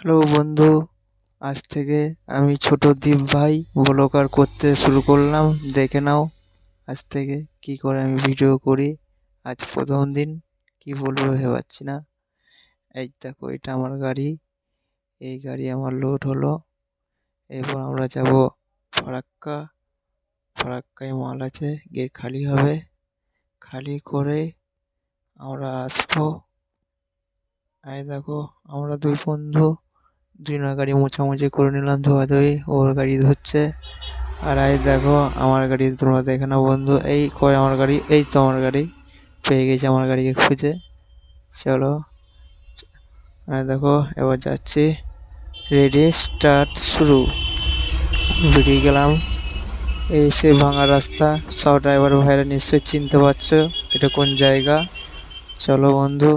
Hello বন্ধু, আজ থেকে আমি ছোট দ্বীপ ভাই ব্লগার করতে শুরু করলাম। দেখে নাও আজ থেকে কি করে আমি ভিডিও করি। আজ প্রথম দিন, কি বলবো ভেবে পাচ্ছি না। এই দেখো, এটা আমার গাড়ি। এই গাড়ি আমার লোড হলো। এরপর আমরা যাব ফারাক্কা। ফারাক্কায় মাল আছে, গিয়ে খালি হবে। খালি করে আমরা আসবো। এই দেখো, আমরা দুই বন্ধু দুজনের গাড়ি মোছামুছি করে নিলাম, ধোয়াধুয়ি। ওর গাড়ি ধুচ্ছে। আর এই দেখো আমার গাড়ি, তোমরা দেখে নাও বন্ধু। এই কয় আমার গাড়ি, এই তো আমার গাড়ি। পেয়ে গেছি আমার গাড়িকে খুঁজে। চলো, আর দেখো এবার যাচ্ছি। রেডি, স্টার্ট, শুরু। বেরিয়ে গেলাম। এই সে ভাঙা রাস্তা। সব ড্রাইভার ভাইরা নিশ্চয়ই চিনতে পারছো এটা কোন জায়গা। চলো বন্ধু।